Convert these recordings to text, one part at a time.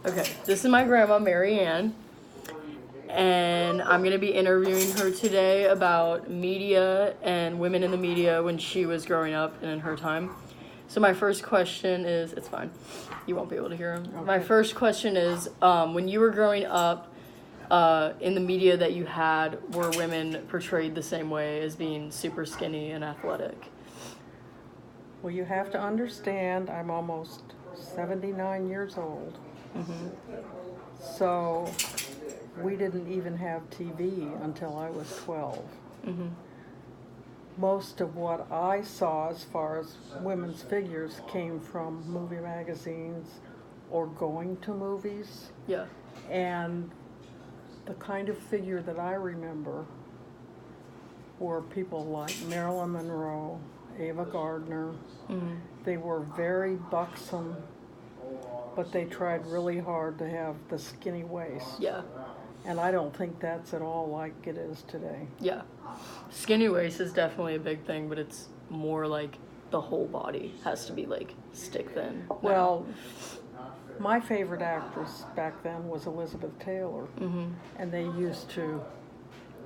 Okay, this is my grandma, Mary Ann, and I'm going to be interviewing her today about media and women in the media when she was growing up and in her time. So my first question is, it's fine, you won't be able to hear them. Okay. My first question is, when you were growing up, in the media that you had, were women portrayed the same way as being super skinny and athletic? Well, you have to understand, I'm almost 79 years old. Mm-hmm. So we didn't even have TV until I was 12. Mm-hmm. Most of what I saw as far as women's figures came from movie magazines or going to movies. Yeah. And the kind of figure that I remember were people like Marilyn Monroe, Ava Gardner. Mm-hmm. They were very buxom, but they tried really hard to have the skinny waist. Yeah. And I don't think that's at all like it is today. Yeah. Skinny waist is definitely a big thing, but it's more like the whole body has to be like stick thin. Well, my favorite actress back then was Elizabeth Taylor. Mm-hmm. And they used to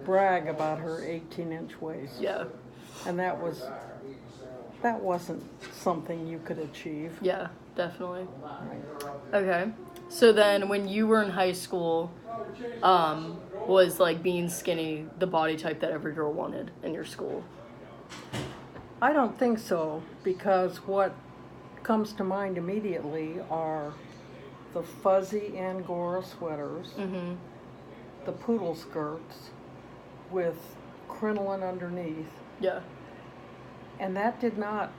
brag about her 18-inch waist. Yeah. And that wasn't something you could achieve. Yeah, definitely. Right. Okay. So then when you were in high school, was like being skinny the body type that every girl wanted in your school? I don't think so, because what comes to mind immediately are the fuzzy Angora sweaters, Mm-hmm. the poodle skirts with crinoline underneath. Yeah. And that did not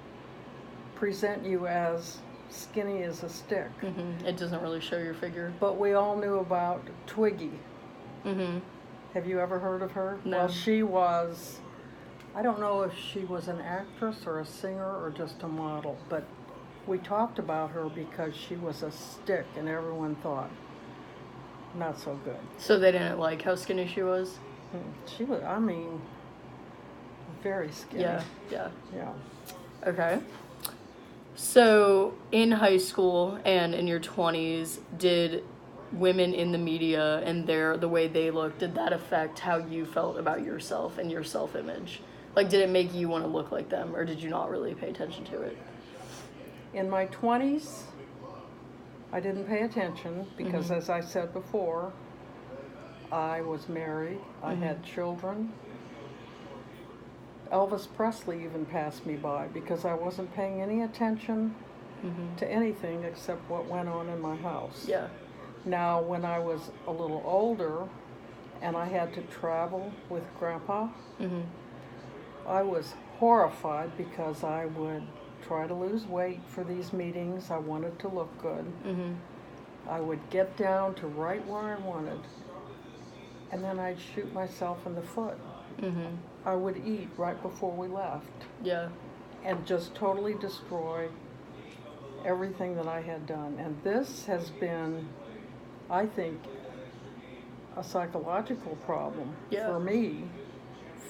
present you as skinny as a stick. Mm-hmm. It doesn't really show your figure. But we all knew about Twiggy. Mm-hmm. Have you ever heard of her? No. Well, she was, I don't know if she was an actress or a singer or just a model, but we talked about her because she was a stick and everyone thought, not so good. So they didn't like how skinny she was? She was, I mean, very skinny. Yeah, yeah. Yeah. Okay. So in high school and in your 20s, did women in the media and the way they looked, did that affect how you felt about yourself and your self-image? Like, did it make you want to look like them, or did you not really pay attention to it? In my 20s, I didn't pay attention because, Mm-hmm. as I said before, I was married, I Mm-hmm. had children. Elvis Presley even passed me by because I wasn't paying any attention Mm-hmm. to anything except what went on in my house. Yeah. Now, when I was a little older and I had to travel with Grandpa, Mm-hmm. I was horrified because I would try to lose weight for these meetings. I wanted to look good. Mm-hmm. I would get down to right where I wanted, and then I'd shoot myself in the foot. Mm-hmm. I would eat right before we left Yeah. and just totally destroy everything that I had done. And this has been, I think, a psychological problem Yeah. for me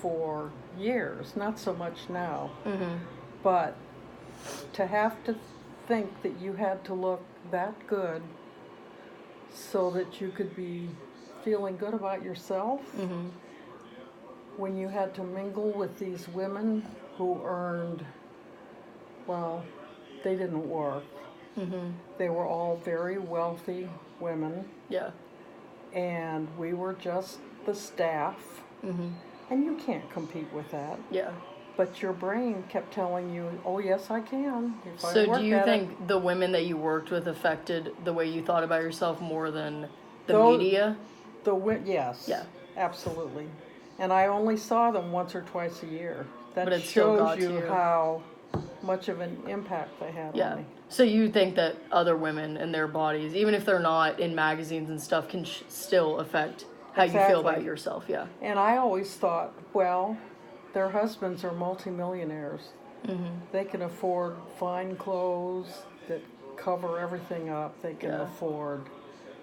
for years. Not so much now, Mm-hmm. but to have to think that you had to look that good so that you could be feeling good about yourself, Mm-hmm. when you had to mingle with these women who earned, well, they didn't work. Mm-hmm. They were all very wealthy women, Yeah. and we were just the staff, Mm-hmm. and you can't compete with that. Yeah. But your brain kept telling you, oh, yes, I can. If I So work do you at think it. the women that you worked with affected the way you thought about yourself more than the Those- media? Yes. Yeah. Absolutely. And I only saw them once or twice a year. That But it still shows got to you you. how much of an impact they had Yeah. on me. So you think that other women and their bodies, even if they're not in magazines and stuff, can still affect how you feel about Exactly. yourself? Yeah. And I always thought, well, their husbands are multimillionaires. Mm-hmm. They can afford fine clothes that cover everything up. They can Yeah. afford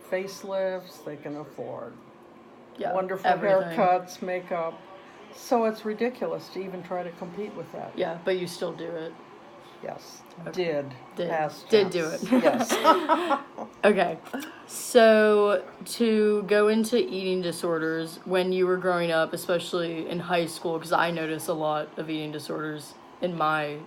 facelifts. They can afford Yeah. wonderful everything. haircuts, makeup. So it's ridiculous to even try to compete with that. Yeah, but you still do it. Yes. Okay. Did. Did. Past Did do tense. it. Yes. Okay, so to go into eating disorders, when you were growing up, especially in high school, because I notice a lot of eating disorders in my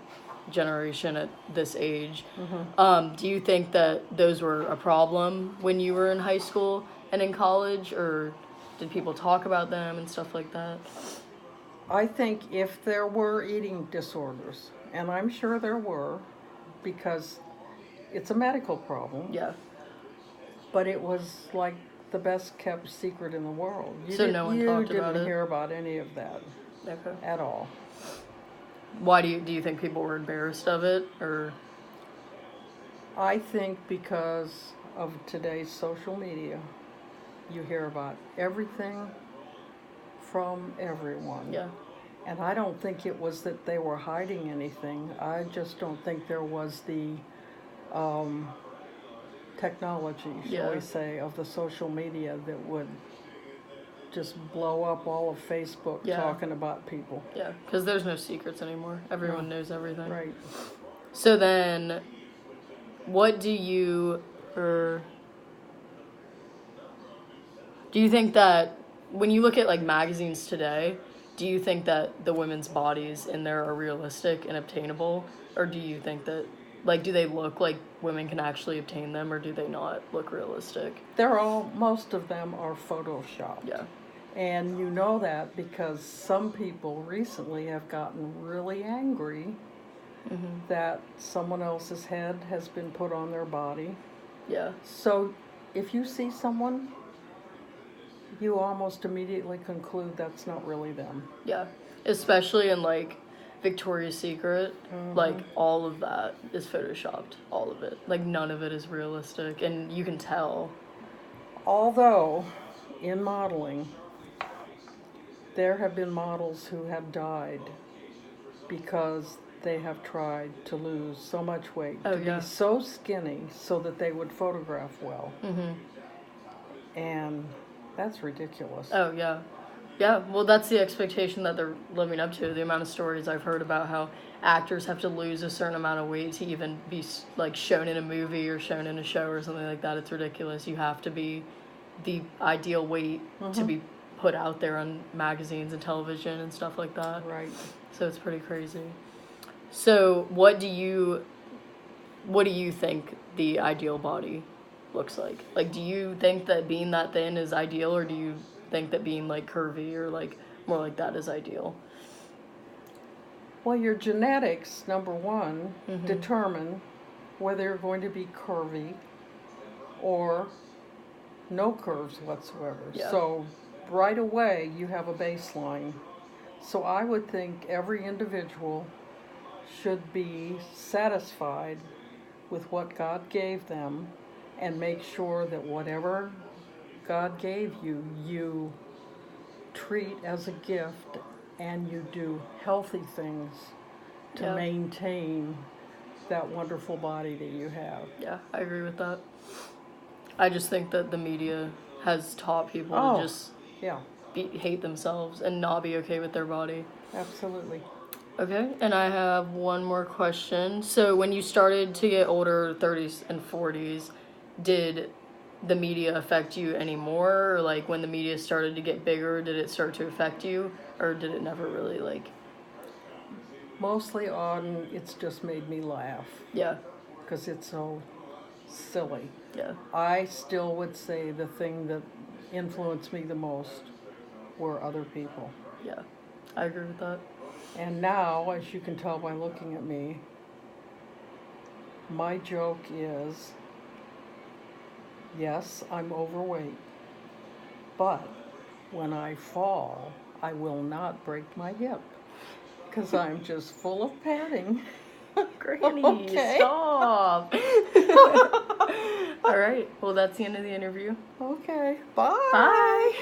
generation at this age, do you think that those were a problem when you were in high school and in college, or did people talk about them and stuff like that? I think if there were eating disorders, and I'm sure there were, because it's a medical problem, Yeah. but it was like the best kept secret in the world. So no one talked about You didn't it? hear about any of that Okay. at all. Why do you think people were embarrassed of it, or? I think because of today's social media, you hear about everything from everyone. Yeah. And I don't think it was that they were hiding anything. I just don't think there was the technology, shall Yeah. we say, of the social media that would just blow up all of Facebook Yeah. talking about people. Yeah, because there's no secrets anymore. Everyone knows everything. Right. So then, what do you, or do you think that when you look at like magazines today, do you think that the women's bodies in there are realistic and obtainable, or do you think that, like, do they look like women can actually obtain them, or do they not look realistic? Most of them are photoshopped. Yeah. And you know that because some people recently have gotten really angry that someone else's head has been put on their body. Yeah. So if you see someone, you almost immediately conclude that's not really them. Yeah. Especially in like Victoria's Secret, like all of that is photoshopped. All of it. Like none of it is realistic, and you can tell. Although in modeling, there have been models who have died because they have tried to lose so much weight, Oh, to yeah. be so skinny so that they would photograph well. And that's ridiculous. Oh, yeah. Yeah, well, that's the expectation that they're living up to. The amount of stories I've heard about how actors have to lose a certain amount of weight to even be, like, shown in a movie or shown in a show or something like that. It's ridiculous. You have to be the ideal weight to be put out there on magazines and television and stuff like that. Right. So it's pretty crazy. So what do you think the ideal body looks like? Like, do you think that being that thin is ideal, or do you think that being like curvy or like more like that is ideal? Well, your genetics, number one, determine whether you're going to be curvy or no curves whatsoever. Yeah. So right away you have a baseline. So I would think every individual should be satisfied with what God gave them and make sure that whatever God gave you, you treat as a gift and you do healthy things to Yeah. maintain that wonderful body that you have. Yeah, I agree with that. I just think that the media has taught people Oh. to just Yeah, hate themselves and not be okay with their body. absolutely. Okay, and I have one more question. So when you started to get older, 30s and 40s, did the media affect you anymore? Or like when the media started to get bigger, did it start to affect you? Or did it never really like... Mostly on, it's just made me laugh Yeah, because it's so silly. yeah, I still would say the thing that influenced me the most were other people. yeah. I agree with that. And now, as you can tell by looking at me, my joke is, yes, I'm overweight, but when I fall, I will not break my hip because I'm just full of padding. Granny, Okay. stop. All right, well, that's the end of the interview. Okay, bye. Bye.